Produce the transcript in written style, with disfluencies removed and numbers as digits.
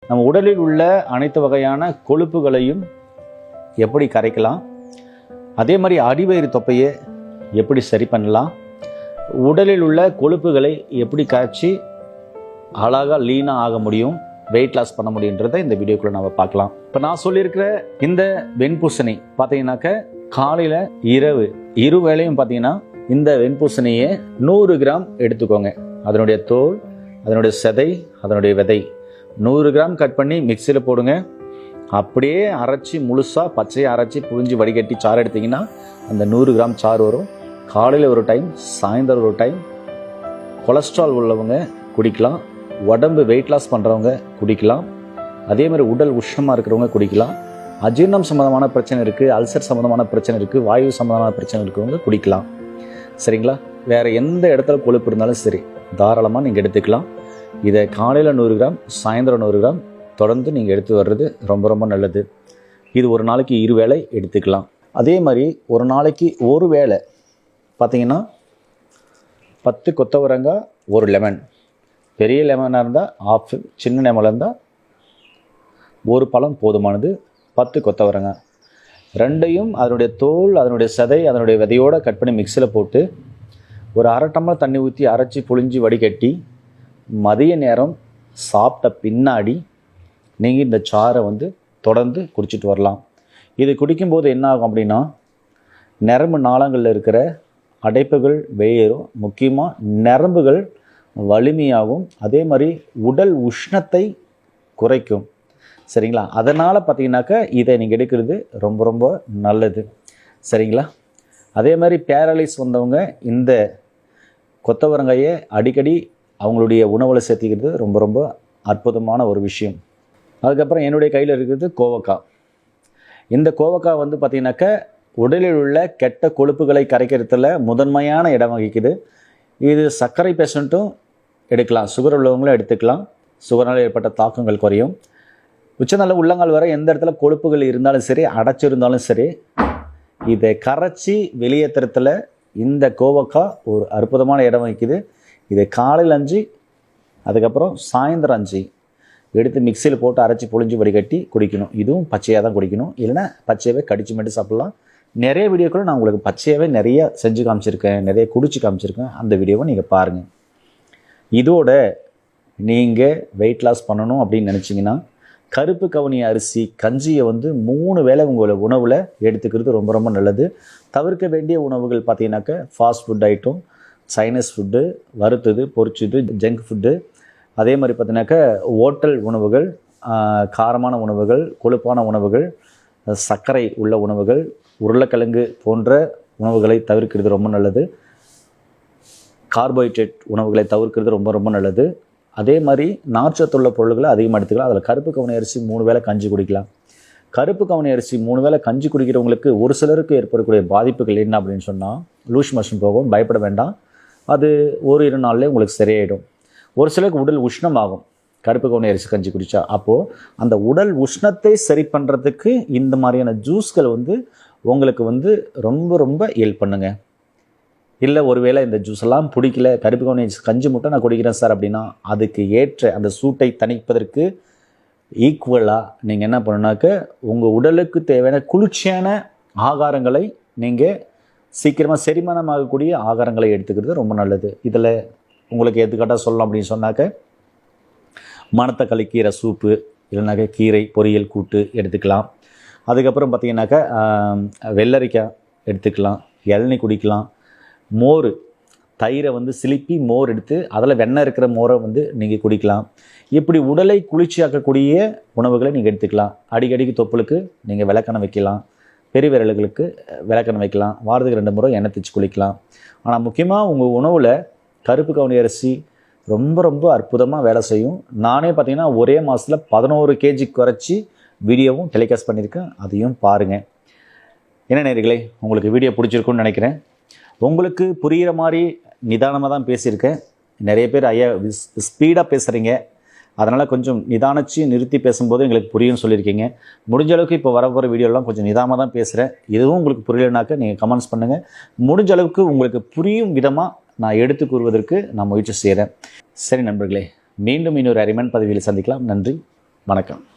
நம்ம உடலில் உள்ள அனைத்து வகையான கொழுப்புகளையும் எப்படி கரைக்கலாம், அதே மாதிரி அடிவயிறு தொப்பையை எப்படி சரி பண்ணலாம், உடலில் உள்ள கொழுப்புகளை எப்படி கரைச்சி அழகாக லீனாக ஆக முடியும், வெயிட் லாஸ் பண்ண முடியுன்றதை இந்த வீடியோக்குள்ள நம்ம பார்க்கலாம். இப்போ நான் சொல்லியிருக்கிற இந்த வெண்பூசணி பார்த்தீங்கன்னாக்க காலையில் இரவு இரு வேளையும் பார்த்தீங்கன்னா இந்த வெண்பூசணியை 100 கிராம் எடுத்துக்கோங்க. அதனுடைய தோல், அதனுடைய சதை, அதனுடைய விதை 100 கிராம் கட் பண்ணி மிக்சியில் போடுங்க. அப்படியே அரைச்சி முழுசாக பச்சையை அரைச்சி புழிஞ்சு வடிகட்டி சாறு எடுத்திங்கன்னா அந்த 100 கிராம் சாறு வரும். காலையில் ஒரு டைம், சாயந்தரம் ஒரு டைம். கொலஸ்ட்ரால் உள்ளவங்க குடிக்கலாம், உடம்பு வெயிட் லாஸ் பண்ணுறவங்க குடிக்கலாம், அதே மாதிரி உடல் உஷ்ணமாக இருக்கிறவங்க குடிக்கலாம், அஜீர்ணம் சம்மந்தமான பிரச்சனை இருக்குது, அல்சர் சம்மந்தமான பிரச்சனை இருக்குது, வாயு சம்மந்தமான பிரச்சனை இருக்கிறவங்க குடிக்கலாம். சரிங்களா? வேறு எந்த இடத்துல கொழுப்பு இருந்தாலும் சரி தாராளமாக நீங்கள் எடுத்துக்கலாம். இதை காலையில் 100 கிராம், சாயந்தரம் 100 கிராம் தொடர்ந்து நீங்கள் எடுத்து வர்றது ரொம்ப ரொம்ப நல்லது. இது ஒரு நாளைக்கு 2 வேளை எடுத்துக்கலாம். அதே மாதிரி ஒரு நாளைக்கு ஒரு வேளை பார்த்தீங்கன்னா 10 கொத்தவரங்காய், 1 லெமன். பெரிய லெமனாக இருந்தால் ஆஃப், சின்ன லெமனாக இருந்தால் 1 பழம் போதுமானது. 10 கொத்தவரங்காய் ரெண்டையும் அதனுடைய தோல், அதனுடைய சதை, அதனுடைய விதையோடு கட் பண்ணி மிக்சியில் போட்டு ஒரு 1/2 டம்ளர் தண்ணி ஊற்றி அரைச்சி புழிஞ்சி வடிகட்டி மதிய நேரம் சாப்பிட்ட பின்னாடி நீங்கள் இந்த சாறை தொடர்ந்து குடிச்சிட்டு வரலாம். இது குடிக்கும்போது என்ன ஆகும் அப்படின்னா, நரம்பு நாளங்களில் இருக்கிற அடைப்புகள் வெளியேறும். முக்கியமாக நரம்புகள் வலிமையாகும். அதே மாதிரி உடல் உஷ்ணத்தை குறைக்கும். சரிங்களா? அதனால் பார்த்தீங்கன்னாக்கா இதை நீங்கள் எடுக்கிறது ரொம்ப ரொம்ப நல்லது. சரிங்களா? அதே மாதிரி பேரலைஸ் வந்தவங்க இந்த கொத்தவரங்காயை அடிக்கடி அவங்களுடைய உணவில் சேர்த்திக்கிறது ரொம்ப ரொம்ப அற்புதமான ஒரு விஷயம். அதுக்கப்புறம் என்னுடைய கையில் இருக்கிறது கோவக்காய். இந்த கோவக்காய் பார்த்திங்கனாக்கா உடலில் உள்ள கெட்ட கொழுப்புகளை கரைக்கிறதுல முதன்மையான இடம் வகிக்குது. இது சர்க்கரை பேஷண்ட்டும் எடுக்கலாம், சுகர் உள்ளவங்களும் எடுத்துக்கலாம். சுகரால் ஏற்பட்ட தாக்கங்கள் குறையும். உச்சநல உள்ளங்கால் வரை எந்த இடத்துல கொழுப்புகள் இருந்தாலும் சரி, அடைச்சிருந்தாலும் சரி, இதை கரைச்சி வெளியேற்றுறதுல இந்த கோவக்காய் ஒரு அற்புதமான இடம் வகிக்குது. இதை காலையில் 5, அதுக்கப்புறம் சாயந்தரம் 5 எடுத்து மிக்சியில் போட்டு அரைச்சி புழிஞ்சு வடிகட்டி குடிக்கணும். இதுவும் பச்சையாக தான் குடிக்கணும், இல்லைன்னா பச்சையாகவே கடிச்சு மட்டும் சாப்பிட்லாம். நிறைய வீடியோக்களும் நான் உங்களுக்கு பச்சையாகவே நிறைய செஞ்சு காமிச்சிருக்கேன், நிறைய குடிச்சு காமிச்சிருக்கேன். அந்த வீடியோவை நீங்கள் பாருங்கள். இதோட நீங்கள் வெயிட் லாஸ் பண்ணணும் அப்படின்னு நினச்சிங்கன்னா கருப்பு கவுனி அரிசி கஞ்சியை 3 வேளை உங்களோட உணவில் எடுத்துக்கிறது ரொம்ப ரொம்ப நல்லது. தவிர்க்க வேண்டிய உணவுகள் பார்த்தீங்கன்னாக்கா fast food item, Chinese food, வறுத்தது, பொரிச்சது, ஜங்க் ஃபுட்டு, அதே மாதிரி பார்த்தீங்கன்னாக்கா ஓட்டல் உணவுகள், காரமான உணவுகள், கொழுப்பான உணவுகள், சர்க்கரை உள்ள உணவுகள், உருளைக்கிழங்கு போன்ற உணவுகளை தவிர்க்கிறது ரொம்ப நல்லது. கார்போஹைட்ரேட் உணவுகளை தவிர்க்கிறது ரொம்ப ரொம்ப நல்லது. அதே மாதிரி நார்ச்சத்துள்ள பொருள்களை அதிகமாக எடுத்துக்கலாம். அதில் கருப்பு கவுனி அரிசி 3 வேளை கஞ்சி குடிக்கலாம். கருப்பு கவுனி அரிசி 3 வேளை கஞ்சி குடிக்கிறவங்களுக்கு ஒரு சிலருக்கு ஏற்படக்கூடிய பாதிப்புகள் என்ன அப்படின்னு சொன்னால், லூஸ் மோஷன் போகும். பயப்பட வேண்டாம், அது 1-2 நாள்லேயே உங்களுக்கு சரியாயிடும். ஒரு சிலருக்கு உடல் உஷ்ணமாகும் கருப்பு கவுனி அரிசி கஞ்சி குடித்தா. அப்போது அந்த உடல் உஷ்ணத்தை சரி பண்ணுறதுக்கு இந்த மாதிரியான ஜூஸ்கள் உங்களுக்கு ரொம்ப ரொம்ப ஹெல்ப் பண்ணுங்க. இல்லை ஒருவேளை இந்த ஜூஸெல்லாம் பிடிக்கல, கருப்பு கவுனி கஞ்சி மட்டும் நான் குடிக்கிறேன் சார் அப்படின்னா, அதுக்கு ஏற்ற அந்த சூட்டை தணிப்பதற்கு ஈக்குவலாக நீங்கள் என்ன பண்ணணுனாக்க உங்கள் உடலுக்கு தேவையான குளிர்ச்சியான ஆகாரங்களை நீங்கள் சீக்கிரமாக செரிமானமாகக்கூடிய ஆகாரங்களை எடுத்துக்கிறது ரொம்ப நல்லது. இதில் உங்களுக்கு எடுத்துக்காட்டாக சொல்லலாம் அப்படின்னு சொன்னாக்க மணத்தக்காளி கீரை சூப்பு, இல்லைனாக்கா கீரை பொரியல் கூட்டு எடுத்துக்கலாம். அதுக்கப்புறம் பார்த்திங்கனாக்கா வெள்ளரிக்காய் எடுத்துக்கலாம், இளநீ குடிக்கலாம், மோர், தயிரை சிலிப்பி மோர் எடுத்து அதில் வெண்ணெய் இருக்கிற மோரை நீங்கள் குடிக்கலாம். இப்படி உடலை குளிர்ச்சியாக்கக்கூடிய உணவுகளை நீங்கள் எடுத்துக்கலாம். அடிக்கடிக்கு தொப்புளுக்கு நீங்கள் விளக்கெண்ணெய் வைக்கலாம், பெரிய விரல்களுக்கு விளக்கெண்ணெய் வைக்கலாம், வாரத்துக்கு 2 முறை எண்ணெய் தேய்ச்சி குளிக்கலாம். ஆனால் முக்கியமாக உங்கள் உணவில் கருப்பு கவுனி அரிசி ரொம்ப ரொம்ப அற்புதமாக வேலை செய்யும். நானே பார்த்திங்கன்னா ஒரே மாதத்தில் 11 கேஜி குறைச்சி வீடியோவும் டெலிகாஸ்ட் பண்ணியிருக்கேன், அதையும் பாருங்கள். என்ன நேயர்களே, உங்களுக்கு வீடியோ பிடிச்சிருக்குன்னு நினைக்கிறேன். உங்களுக்கு புரிகிற மாதிரி நிதானமாக தான் பேசியிருக்கேன். நிறைய பேர் ஐயா ஸ்பீடாக பேசுகிறீங்க, அதனால் கொஞ்சம் நிறுத்தி பேசும்போது எங்களுக்கு புரியும் சொல்லியிருக்கீங்க. முடிஞ்ச அளவுக்கு இப்போ வரப்போகிற வீடியோலாம் கொஞ்சம் நிதானமாக தான் பேசுகிறேன். இதுவும் உங்களுக்கு புரியலைனாக்க நீங்கள் கமெண்ட்ஸ் பண்ணுங்கள். முடிஞ்ச அளவுக்கு உங்களுக்கு புரியும் விதமாக நான் எடுத்து கூறுவதற்கு நான் முயற்சி செய்கிறேன். சரி நண்பர்களே, மீண்டும் இன்னொரு அரிமன் பதவியில் சந்திக்கலாம். நன்றி, வணக்கம்.